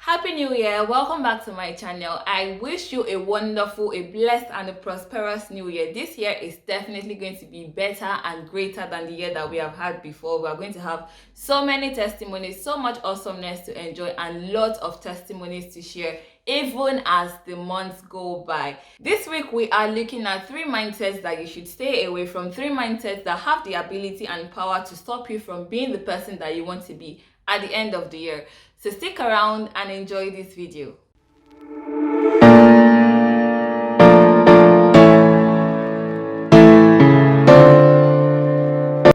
Happy New Year! Welcome back to my channel. I wish you a wonderful, a blessed and a prosperous New Year. This year is definitely going to be better and greater than the year that we have had before. We are going to have so many testimonies, so much awesomeness to enjoy and lots of testimonies to share even as the months go by. This week we are looking at 3 mindsets that you should stay away from, 3 mindsets that have the ability and power to stop you from being the person that you want to be at the end of the year. So stick around and enjoy this video.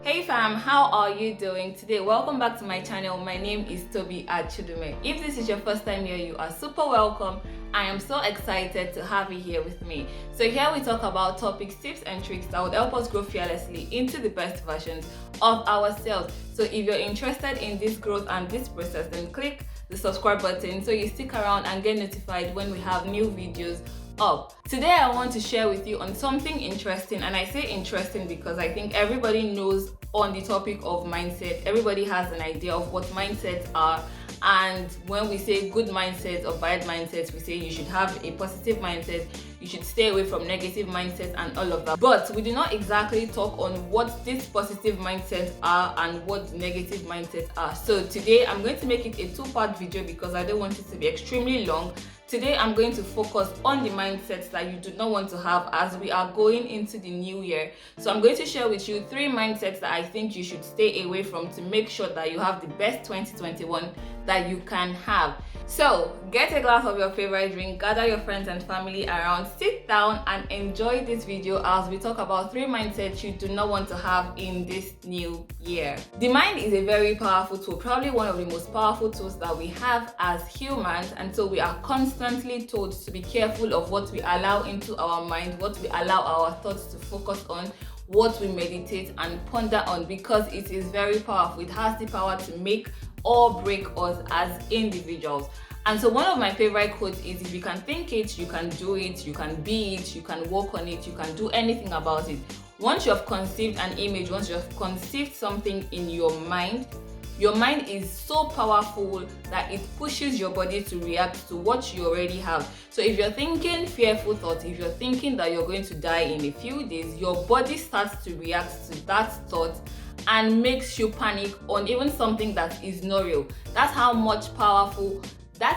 Hey fam, how are you doing today? Welcome back to my channel. My name is Tobi Achudume. If this is your first time here, you are super welcome. I am so excited to have you here with me. So here we talk about topics, tips and tricks that would help us grow fearlessly into the best versions of ourselves. So if you're interested in this growth and this process, then click the subscribe button so you stick around and get notified when we have new videos up. Today I want to share with you on something interesting, and I say interesting because I think everybody knows on the topic of mindset. Everybody has an idea of what mindsets are, and when we say good mindsets or bad mindsets, we say you should have a positive mindset, you should stay away from negative mindsets and all of that. But we do not exactly talk on what these positive mindsets are and what negative mindsets are. So today I'm going to make it a 2-part video because I don't want it to be extremely long. Today I'm going to focus on the mindsets that you do not want to have as we are going into the new year. So I'm going to share with you 3 mindsets that I think you should stay away from to make sure that you have the best 2021 that you can have. So get a glass of your favorite drink, gather your friends and family around, sit down and enjoy this video as we talk about 3 mindsets you do not want to have in this new year. The mind is a very powerful tool, probably one of the most powerful tools that we have as humans, and so we are constantly told to be careful of what we allow into our mind, what we allow our thoughts to focus on, what we meditate and ponder on, because it is very powerful. It has the power to make or break us as individuals. And so one of my favorite quotes is, if you can think it, you can do it, you can be it, you can work on it, you can do anything about it. Once you have conceived an image, once you have conceived something in your mind is so powerful that it pushes your body to react to what you already have. So if you're thinking fearful thoughts, if you're thinking that you're going to die in a few days, your body starts to react to that thought and makes you panic on even something that is not real. That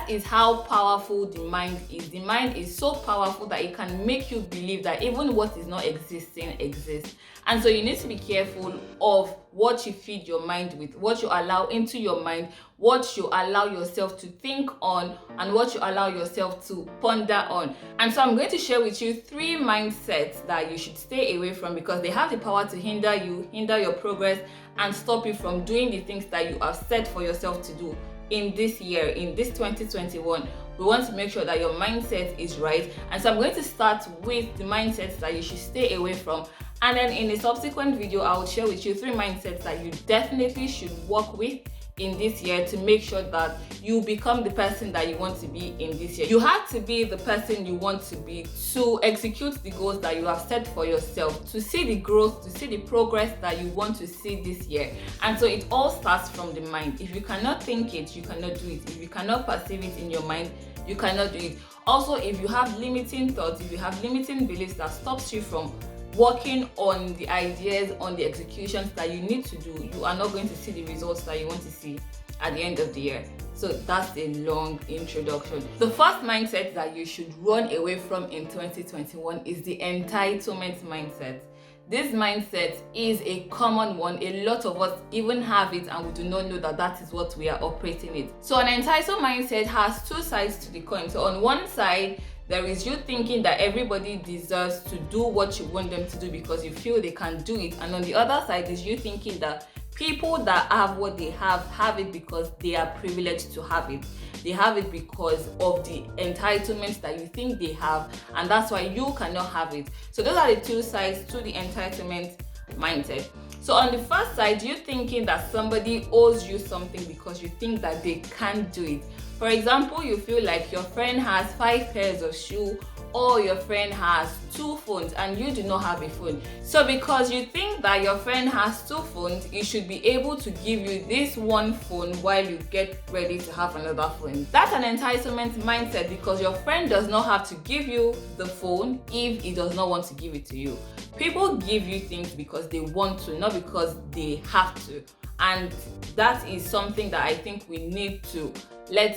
is how powerful the mind is. The mind is so powerful that it can make you believe that even what is not existing exists. And so you need to be careful of what you feed your mind with, what you allow into your mind, what you allow yourself to think on, and what you allow yourself to ponder on. And so I'm going to share with you 3 mindsets that you should stay away from because they have the power to hinder you, hinder your progress, and stop you from doing the things that you have set for yourself to do in this year, in this 2021. We want to make sure that your mindset is right. And so I'm going to start with the mindsets that you should stay away from. And then in a subsequent video, I will share with you 3 mindsets that you definitely should work with in this year to make sure that you become the person that you want to be in this year. You have to be the person you want to be to execute the goals that you have set for yourself, to see the growth, to see the progress that you want to see this year. And so it all starts from the mind. If you cannot think it, you cannot do it. If you cannot perceive it in your mind, you cannot do it. Also, if you have limiting thoughts, if you have limiting beliefs that stops you from working on the ideas, on the executions that you need to do, you are not going to see the results that you want to see at the end of the year. So that's a long introduction. The first mindset that you should run away from in 2021 is the entitlement mindset. This mindset is a common one. A lot of us even have it and we do not know that that is what we are operating it. So an entitled mindset has 2 sides to the coin. So on one side, there is you thinking that everybody deserves to do what you want them to do because you feel they can do it. And on the other side is you thinking that people that have what they have it because they are privileged to have it. They have it because of the entitlements that you think they have, and that's why you cannot have it. So those are the 2 sides to the entitlement mindset. So on the first side, you're thinking that somebody owes you something because you think that they can't do it. For example, you feel like your friend has 5 pairs of shoes or your friend has 2 phones and you do not have a phone. So because you think that your friend has 2 phones, he should be able to give you this one phone while you get ready to have another phone. That's an entitlement mindset, because your friend does not have to give you the phone if he does not want to give it to you. People give you things because they want to, not because they have to. And that is something that I think we need to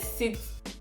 sit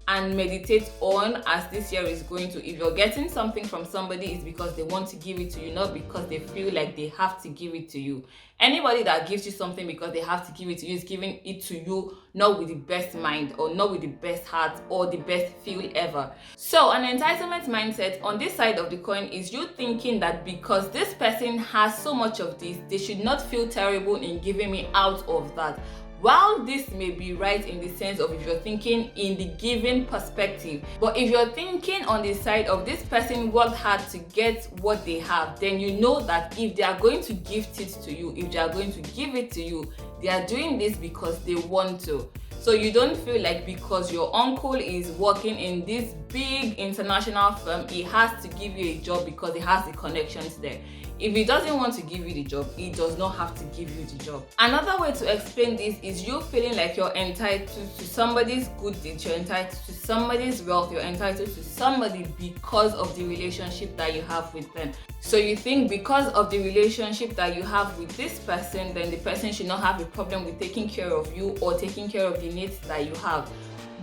and meditate on as this year is going to. If you're getting something from somebody, it's because they want to give it to you, not because they feel like they have to give it to you. Anybody that gives you something because they have to give it to you is giving it to you not with the best mind, or not with the best heart, or the best feel ever. So an entitlement mindset on this side of the coin is you thinking that because this person has so much of this, they should not feel terrible in giving me out of that. While this may be right in the sense of if you're thinking in the giving perspective, but if you're thinking on the side of this person worked hard to get what they have, then you know that if they are going to gift it to you, if they are going to give it to you, they are doing this because they want to. So you don't feel like because your uncle is working in this big international firm, he has to give you a job because he has the connections there. If he doesn't want to give you the job, he does not have to give you the job. Another way to explain this is you feeling like you're entitled to somebody's good deeds, you're entitled to somebody's wealth, you're entitled to somebody because of the relationship that you have with them. So you think because of the relationship that you have with this person, then the person should not have a problem with taking care of you or taking care of the needs that you have.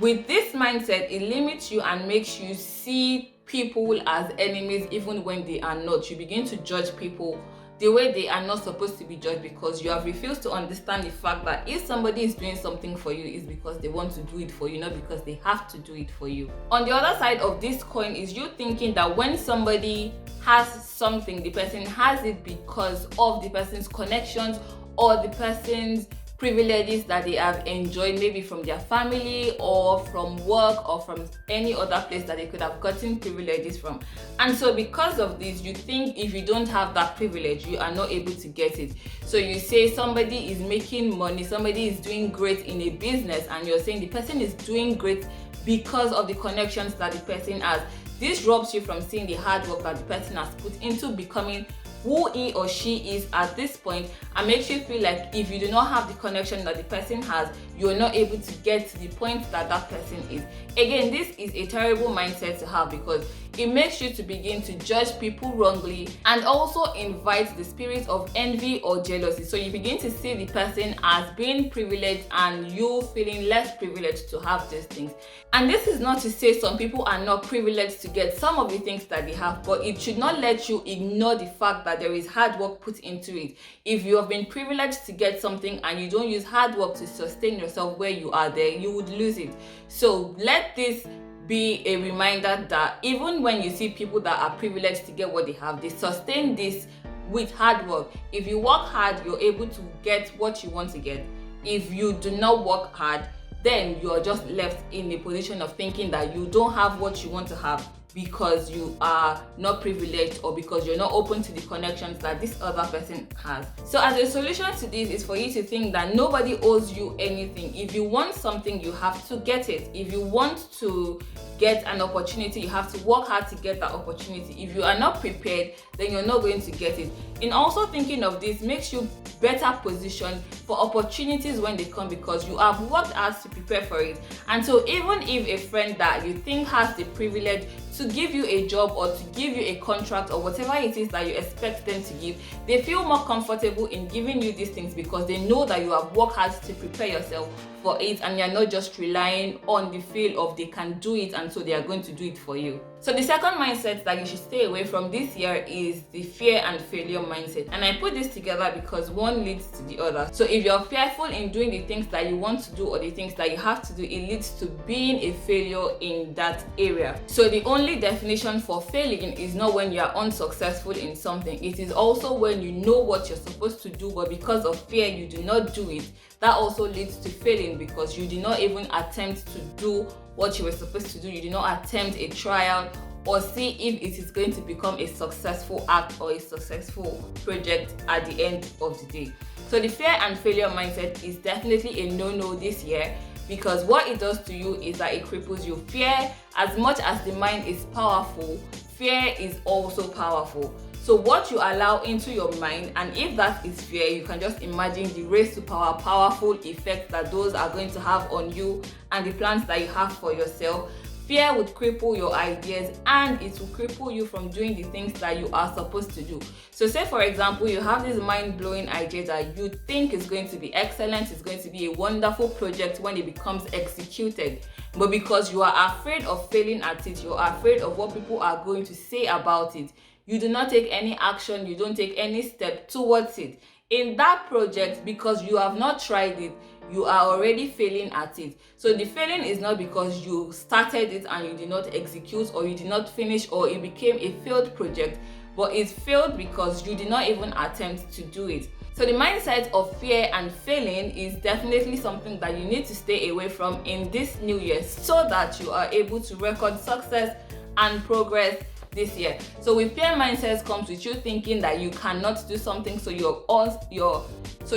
With this mindset, it limits you and makes you see people as enemies even when they are not. You begin to judge people the way they are not supposed to be judged, because you have refused to understand the fact that if somebody is doing something for you, it's because they want to do it for you, not because they have to do it for you. On the other side of this coin is you thinking that when somebody has something, the person has it because of the person's connections or the person's privileges that they have enjoyed, maybe from their family or from work or from any other place that they could have gotten privileges from. And so because of this, you think if you don't have that privilege, you are not able to get it. So you say somebody is making money, somebody is doing great in a business, and you're saying the person is doing great because of the connections that the person has. This robs you from seeing the hard work that the person has put into becoming who he or she is at this point, and makes you feel like if you do not have the connection that the person has, you're not able to get to the point that that person is. Again, this is a terrible mindset to have, because it makes you to begin to judge people wrongly and also invite the spirit of envy or jealousy. So you begin to see the person as being privileged and you feeling less privileged to have these things. And this is not to say some people are not privileged to get some of the things that they have, but it should not let you ignore the fact that there is hard work put into it. If you have been privileged to get something and you don't use hard work to sustain yourself where you are there, you would lose it. So let this be a reminder that even when you see people that are privileged to get what they have, they sustain this with hard work. If you work hard, you're able to get what you want to get. If you do not work hard, then you are just left in a position of thinking that you don't have what you want to have because you are not privileged or because you're not open to the connections that this other person has. So as a solution to this is for you to think that nobody owes you anything. If you want something, you have to get it. If you want to get an opportunity, you have to work hard to get that opportunity. If you are not prepared, then you're not going to get it. In also thinking of this makes you better positioned for opportunities when they come, because you have worked hard to prepare for it. And so even if a friend that you think has the privilege to give you a job or to give you a contract or whatever it is that you expect them to give, they feel more comfortable in giving you these things because they know that you have worked hard to prepare yourself for it, and you're not just relying on the feel of they can do it and so they are going to do it for you. So the second mindset that you should stay away from this year is the fear and failure mindset. And I put this together because one leads to the other. So if you're fearful in doing the things that you want to do or the things that you have to do, it leads to being a failure in that area. So the only definition for failing is not when you're unsuccessful in something. It is also when you know what you're supposed to do, but because of fear, you do not do it. That also leads to failing because you did not even attempt to do what you were supposed to do. You did not attempt a trial or see if it is going to become a successful act or a successful project at the end of the day. So the fear and failure mindset is definitely a no-no this year. because what it does to you is that it cripples you. Fear, as much as the mind is powerful, fear is also powerful. So what you allow into your mind, and if that is fear, you can just imagine the race to power, powerful effect that those are going to have on you and the plans that you have for yourself. Fear would cripple your ideas, and it will cripple you from doing the things that you are supposed to do. So say for example, you have this mind-blowing idea that you think is going to be excellent, it's going to be a wonderful project when it becomes executed. But because you are afraid of failing at it, you're afraid of what people are going to say about it, you do not take any action, you don't take any step towards it. In that project, because you have not tried it, you are already failing at it. So the failing is not because you started it and you did not execute, or you did not finish, or it became a failed project, but it failed because you did not even attempt to do it. So the mindset of fear and failing is definitely something that you need to stay away from in this new year, so that you are able to record success and progress this year. So with fear mindsets comes with you thinking that you cannot do something, so you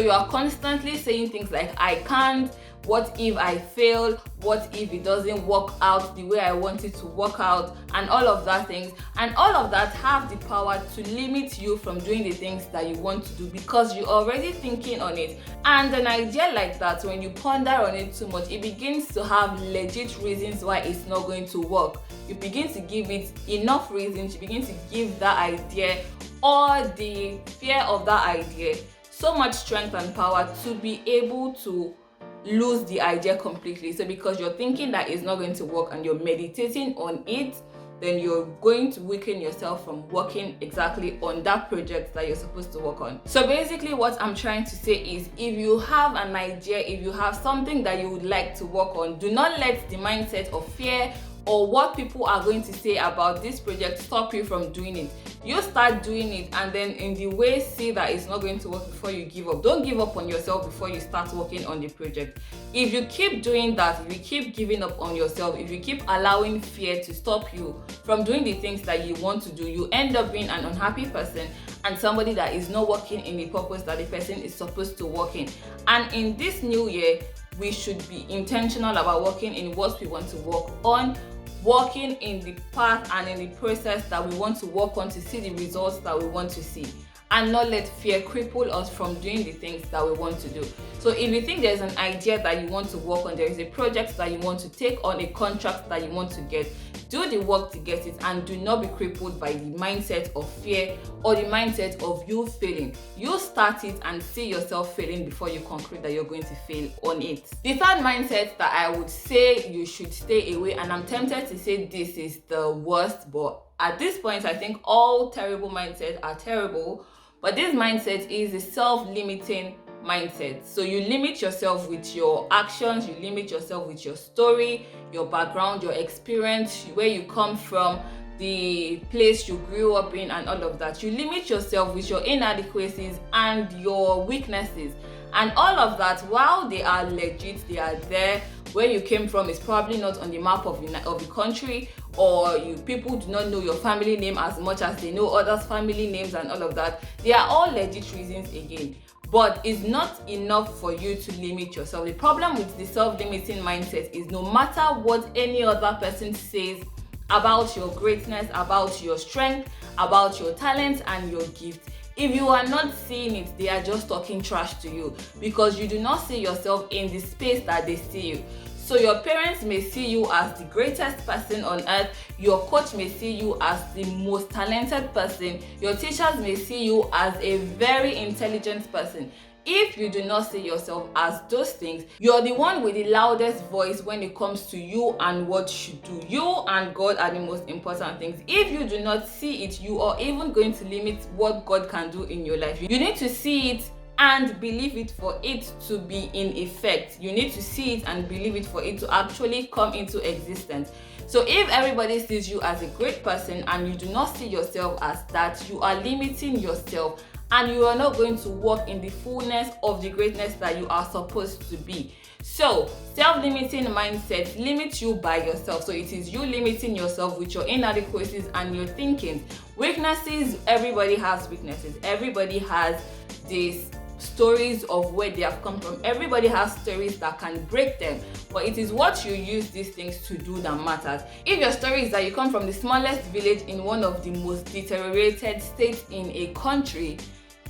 are constantly saying things like, I can't, what if I fail, what if it doesn't work out the way I want it to work out, and all of that things, and all of that have the power to limit you from doing the things that you want to do, because you're already thinking on it. And an idea like that, when you ponder on it too much, it begins to have legit reasons why it's not going to work. You begin to give it enough reasons, you begin to give that idea, or the fear of that idea, so much strength and power to be able to lose the idea completely. So because you're thinking that it's not going to work and you're meditating on it, then you're going to weaken yourself from working exactly on that project that you're supposed to work on. So basically what I'm trying to say is, if you have an idea, if you have something that you would like to work on, do not let the mindset of fear or what people are going to say about this project stop you from doing it. You start doing it, and then in the way see that it's not going to work before you give up. Don't give up on yourself before you start working on the project. If you keep doing that, if you keep giving up on yourself, if you keep allowing fear to stop you from doing the things that you want to do, you end up being an unhappy person and somebody that is not working in the purpose that the person is supposed to work in. And in this new year, we should be intentional about working in what we want to work on, working in the path and in the process that we want to work on to see the results that we want to see, and not let fear cripple us from doing the things that we want to do. So if you think there's an idea that you want to work on, there is a project that you want to take on, a contract that you want to get, do the work to get it, and do not be crippled by the mindset of fear or the mindset of you failing. You start it and see yourself failing before you conclude that you're going to fail on it. The third mindset that I would say you should stay away, and I'm tempted to say this is the worst, but at this point I think all terrible mindsets are terrible, but this mindset is a self-limiting mindset. So you limit yourself with your actions, you limit yourself with your story, your background, your experience, where you come from, the place you grew up in, and all of that. You limit yourself with your inadequacies and your weaknesses, and all of that, while they are legit, they are there. Where you came from is probably not on the map of the country, or people do not know your family name as much as they know others' family names and all of that. They are all legit reasons again. But it's not enough for you to limit yourself. The problem with the self-limiting mindset is, no matter what any other person says about your greatness, about your strength, about your talents and your gift, if you are not seeing it, they are just talking trash to you, because you do not see yourself in the space that they see you. So your parents may see you as the greatest person on earth, your coach may see you as the most talented person, your teachers may see you as a very intelligent person. If you do not see yourself as those things, you're the one with the loudest voice when it comes to you and what you do. You and God are the most important things. If you do not see it, you are even going to limit what God can do in your life. You need to see it and believe it for it to be in effect. You need to see it and believe it for it to actually come into existence. So if everybody sees you as a great person and you do not see yourself as that, you are limiting yourself, and you are not going to walk in the fullness of the greatness that you are supposed to be. So self-limiting mindset limits you by yourself. So it is you limiting yourself with your inadequacies and your thinking. Weaknesses, everybody has weaknesses. Everybody has this stories of where they have come from. Everybody has stories that can break them, but it is what you use these things to do that matters. If your story is that you come from the smallest village in one of the most deteriorated states in a country,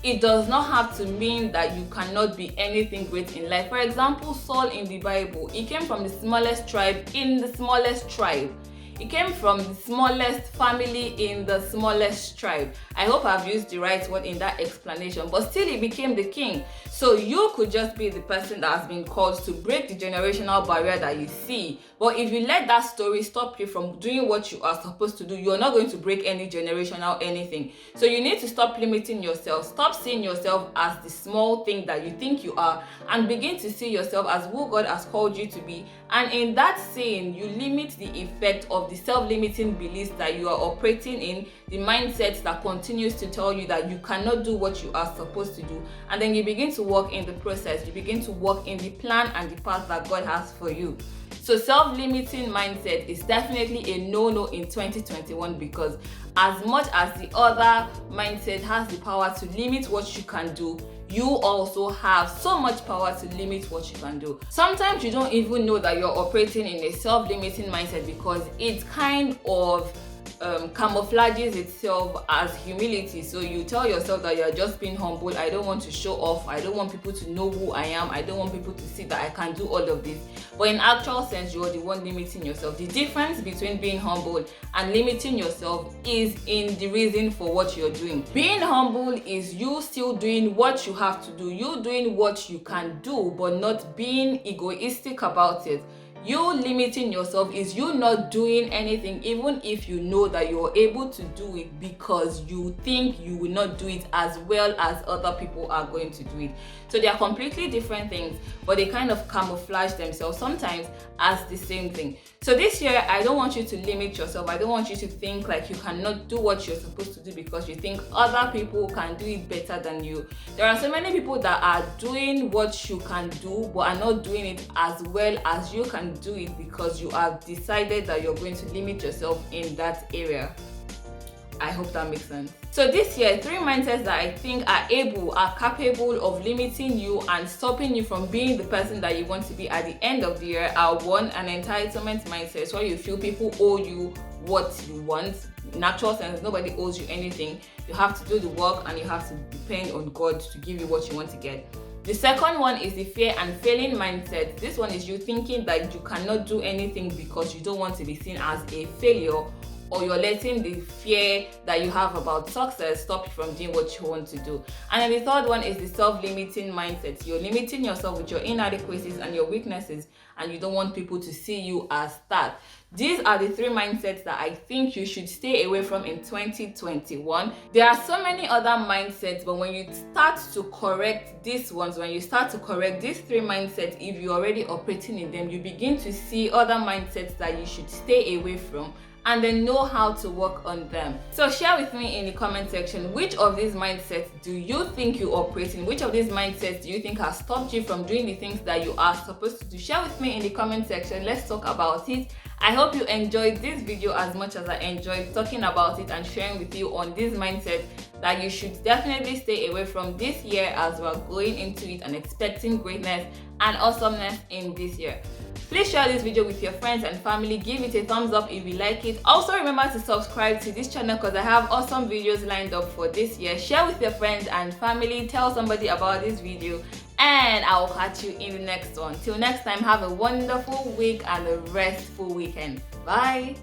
it does not have to mean that you cannot be anything great in life. For example, Saul in the Bible, he came from the smallest tribe in the smallest tribe. He came from the smallest family in the smallest tribe. I hope I've used the right word in that explanation, but still he became the king. So you could just be the person that has been called to break the generational barrier that you see. But if you let that story stop you from doing what you are supposed to do, you're not going to break any generational anything. So you need to stop limiting yourself. Stop seeing yourself as the small thing that you think you are, and begin to see yourself as who God has called you to be. And in that saying, you limit the effect of the self-limiting beliefs that you are operating in, the mindset that continues to tell you that you cannot do what you are supposed to do. And then you begin to walk in the process. You begin to walk in the plan and the path that God has for you. So self-limiting mindset is definitely a no-no in 2021, because as much as the other mindset has the power to limit what you can do, you also have so much power to limit what you can do. Sometimes you don't even know that you're operating in a self-limiting mindset because it kind of camouflages itself as humility. So you tell yourself that you're just being humble. I don't want to show off. I don't want people to know who I am. I don't want people to see that I can do all of this. But in actual sense, you're the one limiting yourself. The difference between being humble and limiting yourself is in the reason for what you're doing. Being humble is you still doing what you have to do. You doing what you can do, but not being egoistic about it. You limiting yourself is you not doing anything, even if you know that you're able to do it, because you think you will not do it as well as other people are going to do it. So they are completely different things, but they kind of camouflage themselves sometimes as the same thing. So this year, I don't want you to limit yourself. I don't want you to think like you cannot do what you're supposed to do because you think other people can do it better than you. There are so many people that are doing what you can do, but are not doing it as well as you can do it because you have decided that you're going to limit yourself in that area. I hope that makes sense. So this year, 3 mindsets that I think are capable of limiting you and stopping you from being the person that you want to be at the end of the year are: 1, an entitlement mindset, where you feel people owe you what you want. In actual sense, nobody owes you anything. You have to do the work and you have to depend on God to give you what you want to get. The second one is the fear and failing mindset. This one is you thinking that you cannot do anything because you don't want to be seen as a failure, or you're letting the fear that you have about success stop you from doing what you want to do. And then the third one is the self-limiting mindset. You're limiting yourself with your inadequacies and your weaknesses, and you don't want people to see you as that. These are the 3 mindsets that I think you should stay away from in 2021. There are so many other mindsets, but when you start to correct these ones, when you start to correct these 3 mindsets, if you're already operating in them, you begin to see other mindsets that you should stay away from, and then know how to work on them. So share with me in the comment section, which of these mindsets do you think you operate in? Which of these mindsets do you think has stopped you from doing the things that you are supposed to do? Share with me in the comment section. Let's talk about it. I hope you enjoyed this video as much as I enjoyed talking about it and sharing with you on this mindset that you should definitely stay away from this year as we're going into it and expecting greatness and awesomeness in this year. Please share this video with your friends and family. Give it a thumbs up if you like it. Also remember to subscribe to this channel because I have awesome videos lined up for this year. Share with your friends and family. Tell somebody about this video, and I will catch you in the next one. Till next time, have a wonderful week and a restful weekend. Bye.